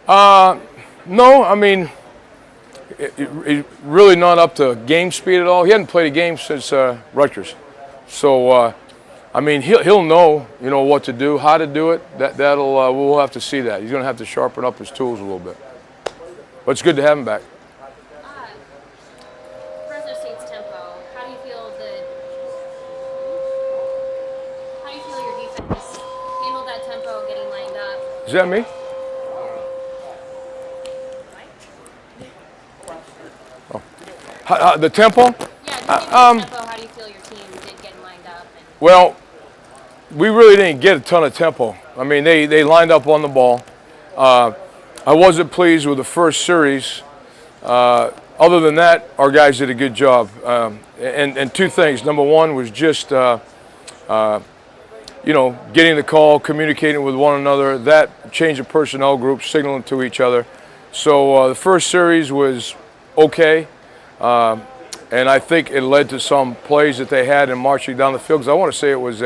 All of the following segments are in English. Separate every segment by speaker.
Speaker 1: No, I mean, he's really not up to game speed at all. He hadn't played a game since Rutgers, so I mean, he'll know, what to do, how to do it. We'll have to see that. He's going to have to sharpen up his tools a little bit. But it's good to have him back.
Speaker 2: Fresno State's tempo. How do you feel your defense handled that tempo, getting lined up?
Speaker 1: Is that me? Oh. The tempo?
Speaker 2: Yeah, the tempo. How do you feel your team did getting lined up?
Speaker 1: Well, we really didn't get a ton of tempo. I mean, they lined up on the ball. I wasn't pleased with the first series. Other than that, our guys did a good job. And two things. Number one was just, getting the call, communicating with one another, that change of personnel group, signaling to each other. So the first series was okay. And I think it led to some plays that they had in marching down the field. Because I want to say it was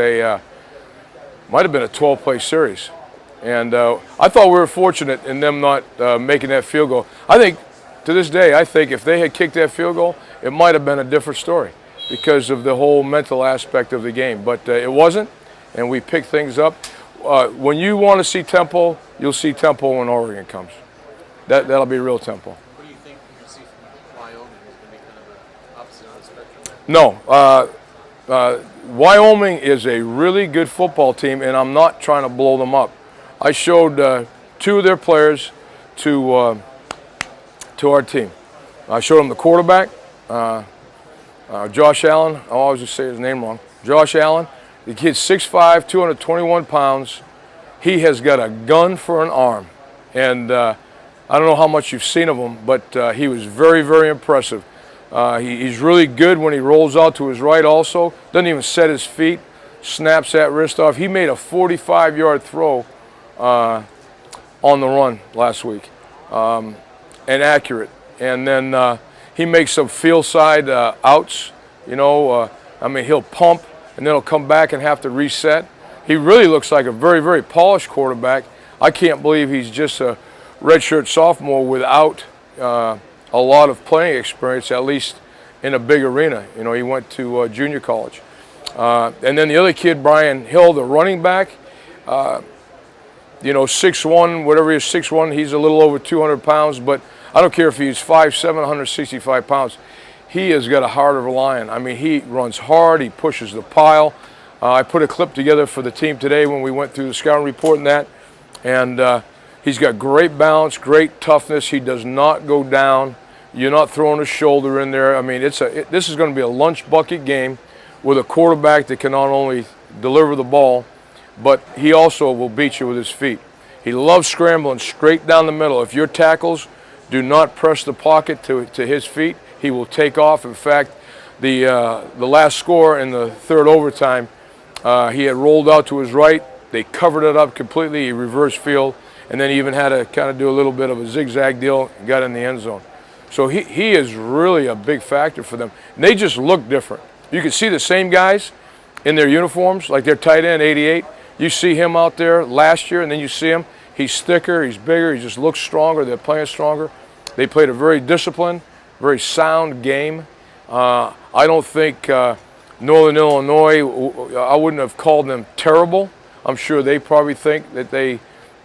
Speaker 1: might have been a 12-play series. And I thought we were fortunate in them not making that field goal. I think, to this day, if they had kicked that field goal, it might have been a different story because of the whole mental aspect of the game. But it wasn't, and we picked things up. When you want to see tempo, you'll see tempo when Oregon comes. That'll be real tempo.
Speaker 3: What do you think you can see from Wyoming? Is going to be kind of the opposite of the spectrum?
Speaker 1: No. Wyoming is a really good football team, and I'm not trying to blow them up. I showed two of their players to our team. I showed them the quarterback, Josh Allen. I always just say his name wrong. Josh Allen. The kid's 6'5", 221 pounds. He has got a gun for an arm. And I don't know how much you've seen of him, but he was very, very impressive. He's really good when he rolls out to his right also. Doesn't even set his feet. Snaps that wrist off. He made a 45-yard throw on the run last week. And accurate. And then he makes some field side outs. He'll pump and then he'll come back and have to reset. He really looks like a very, very polished quarterback. I can't believe he's just a redshirt sophomore without a lot of playing experience, at least in a big arena. He went to junior college. And then the other kid, Brian Hill, the running back, 6'1", whatever he is, 6'1", he's a little over 200 pounds, but I don't care if he's 5'7", 165 pounds. He has got a heart of a lion. I mean, he runs hard, he pushes the pile. I put a clip together for the team today when we went through the scouting report and that, and he's got great balance, great toughness. He does not go down. You're not throwing a shoulder in there. I mean, this is going to be a lunch bucket game with a quarterback that can not only deliver the ball, but he also will beat you with his feet. He loves scrambling straight down the middle. If your tackles do not press the pocket to his feet, he will take off. In fact, the last score in the third overtime, he had rolled out to his right. They covered it up completely. He reversed field, and then he even had to kind of do a little bit of a zigzag deal and got in the end zone. So he is really a big factor for them. And they just look different. You can see the same guys in their uniforms, like their tight end, 88. You see him out there last year, and then you see him. He's thicker, he's bigger, he just looks stronger. They're playing stronger. They played a very disciplined, very sound game. I don't think Northern Illinois, I wouldn't have called them terrible. I'm sure they probably think that they,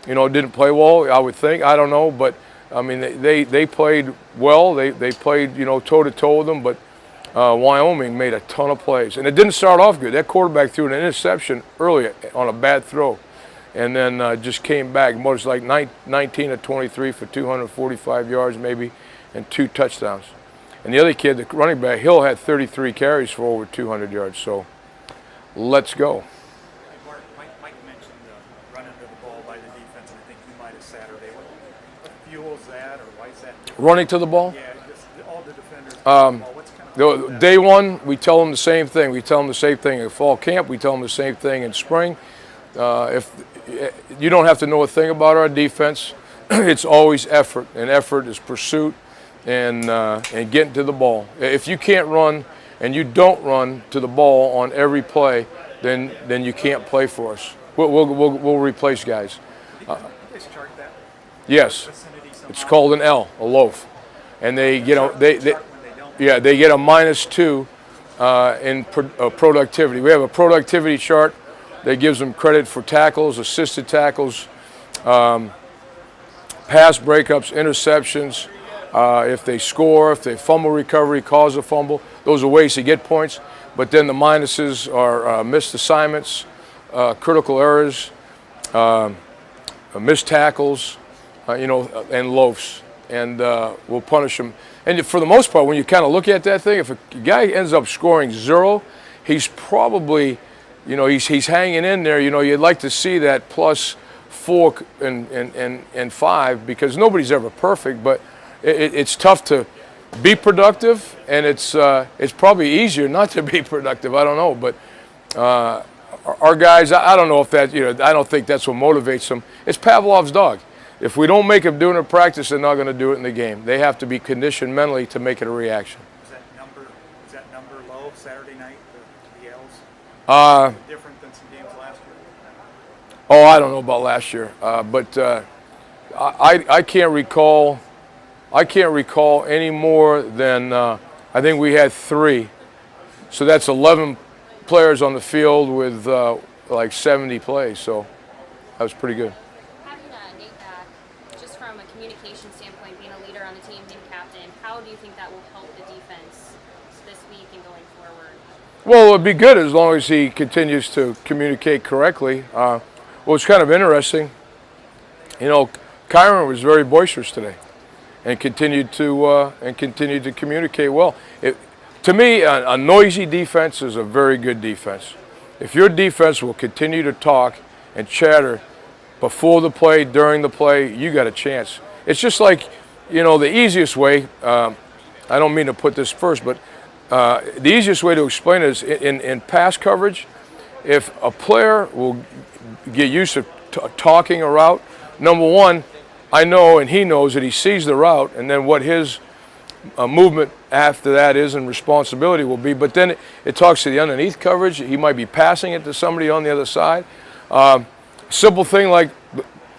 Speaker 1: didn't play well, I would think. I don't know, but, I mean, they played well. They played, toe-to-toe with them, but Wyoming made a ton of plays. And it didn't start off good. That quarterback threw an interception early on a bad throw and then just came back. It was like 19 of 23 for 245 yards maybe and 2 touchdowns. And the other kid, the running back, Hill, had 33 carries for over 200 yards. So let's go.
Speaker 4: Mike mentioned running to the ball by the defense, and I think you might have Saturday. What fuels that, or why is that different?
Speaker 1: Running to the ball?
Speaker 4: Yeah, just all the defenders. What's kind of
Speaker 1: Day one, we tell them the same thing. We tell them the same thing at fall camp. We tell them the same thing in spring. If you don't have to know a thing about our defense, it's always effort, and effort is pursuit and getting to the ball. If you can't run and you don't run to the ball on every play, then you can't play for us. We'll replace guys.
Speaker 4: you guys chart that?
Speaker 1: Yes,
Speaker 4: vicinity somehow?
Speaker 1: it's called an L, a loaf, and they get a
Speaker 4: When they don't.
Speaker 1: yeah, they get a -2 in productivity. We have a productivity chart that gives them credit for tackles, assisted tackles, pass breakups, interceptions. If they score, if they fumble recovery, cause a fumble, those are ways to get points. But then the minuses are missed assignments, critical errors, missed tackles, and loafs. And we'll punish them. And for the most part, when you kind of look at that thing, if a guy ends up scoring 0, he's probably, he's hanging in there. You'd like to see that +4 and 5 because nobody's ever perfect, but it's tough to be productive, and it's probably easier not to be productive. I don't know, but our guys, I don't know if that, I don't think that's what motivates them. It's Pavlov's dog. If we don't make them do it in practice, they're not going to do it in the game. They have to be conditioned mentally to make it a reaction.
Speaker 4: Is that number low Saturday night, the L's? Different than some games last year?
Speaker 1: Oh, I don't know about last year, but I can't recall. I can't recall any more than I think we had 3. So that's 11 players on the field with like 70 plays. So that was pretty good.
Speaker 2: Having Nate back, just from a communication standpoint, being a leader on the team, being captain, how do you think that will help the defense this week and going forward?
Speaker 1: Well, it'd be good as long as he continues to communicate correctly. Well, it's kind of interesting. Kyron was very boisterous today, and continued to communicate well. To me, a noisy defense is a very good defense. If your defense will continue to talk and chatter before the play, during the play, you got a chance. It's just like, the easiest way. I don't mean to put this first, but the easiest way to explain it is in pass coverage. If a player will get used to talking a route, number one, I know and he knows that he sees the route, and then what his movement after that is and responsibility will be. But then it talks to the underneath coverage. He might be passing it to somebody on the other side. Simple thing like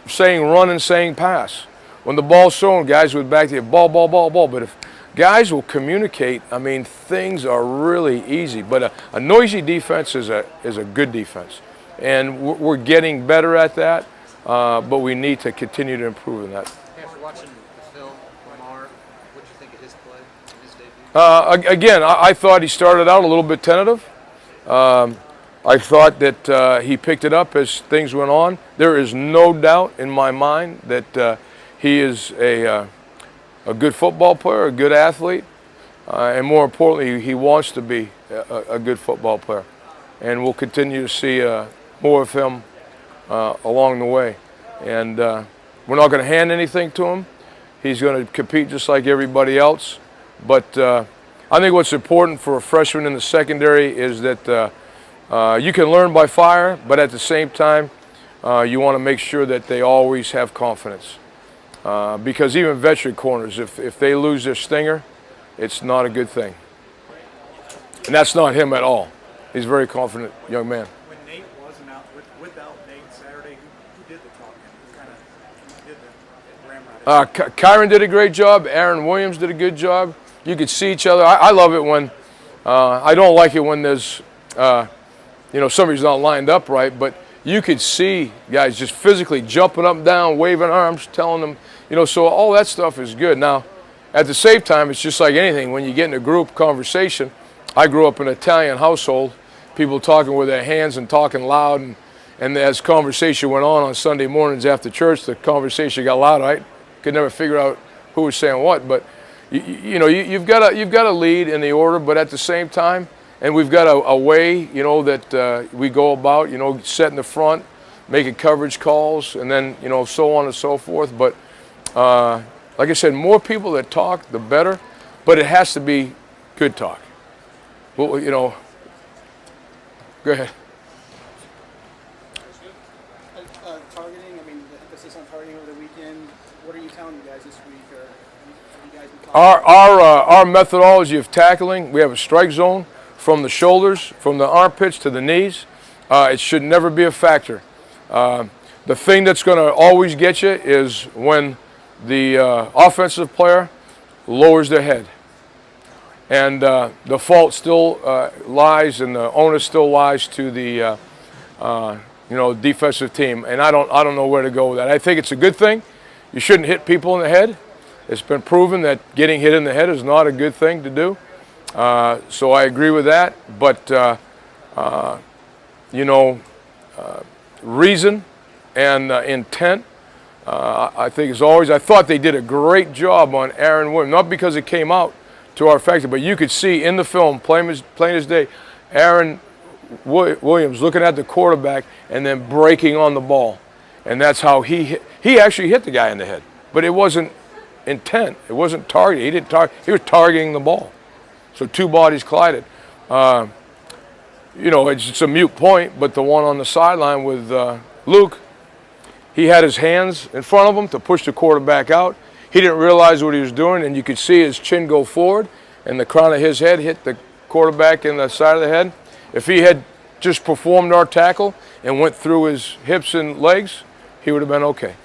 Speaker 1: saying run and saying pass. When the ball's thrown, guys would back to you, ball, ball, ball, ball. But if guys will communicate, things are really easy. But a noisy defense is a good defense. And we're getting better at that. But we need to continue to improve in that.
Speaker 3: After watching the film, Lamar, what did you think of his play, his debut?
Speaker 1: Again, I thought he started out a little bit tentative. I thought that he picked it up as things went on. There is no doubt in my mind that he is a good football player, a good athlete, and more importantly, he wants to be a good football player. And we'll continue to see more of him along the way. And we're not going to hand anything to him. He's going to compete just like everybody else. But I think what's important for a freshman in the secondary is that you can learn by fire, but at the same time, you want to make sure that they always have confidence. Because even veteran corners, if they lose their stinger, it's not a good thing. And that's not him at all. He's a very confident young man.
Speaker 4: When Nate wasn't out, without Nate Saturday, who did the talking? Who kind of did the ramrod?
Speaker 1: Kyron did a great job. Aaron Williams did a good job. You could see each other. I love it when, I don't like it when there's, somebody's not lined up right, but you could see guys just physically jumping up and down, waving arms, telling them, so all that stuff is good. Now, at the same time, it's just like anything. When you get in a group conversation, I grew up in an Italian household, people talking with their hands and talking loud, and as conversation went on Sunday mornings after church, the conversation got loud. I could never figure out who was saying what, but you've got to lead in the order, but at the same time, and we've got a way, that we go about, setting the front, making coverage calls, and then, so on and so forth. But like I said, more people that talk, the better, but it has to be good talk. Well, go ahead.
Speaker 5: Targeting, the emphasis on targeting over the weekend. What are you telling you guys this week? Or have you guys been talking?
Speaker 1: Our methodology of tackling, we have a strike zone from the shoulders, from the armpits to the knees. It should never be a factor. The The thing that's going to always get you is when the offensive player lowers their head. And the fault still lies, and the onus still lies to the defensive team. And I don't know where to go with that. I think it's a good thing. You shouldn't hit people in the head. It's been proven that getting hit in the head is not a good thing to do. So I agree with that. But reason and intent, I think is always. I thought they did a great job on Aaron Williams, not because it came out to our factor, but you could see in the film, plain as day, Aaron Williams looking at the quarterback and then breaking on the ball, and that's how he actually hit the guy in the head, but it wasn't intent. It wasn't targeted. He didn't target. He was targeting the ball. So two bodies collided. It's a moot point, but the one on the sideline with Luke, he had his hands in front of him to push the quarterback out. He didn't realize what he was doing, and you could see his chin go forward, and the crown of his head hit the quarterback in the side of the head. If he had just performed our tackle and went through his hips and legs, he would have been okay.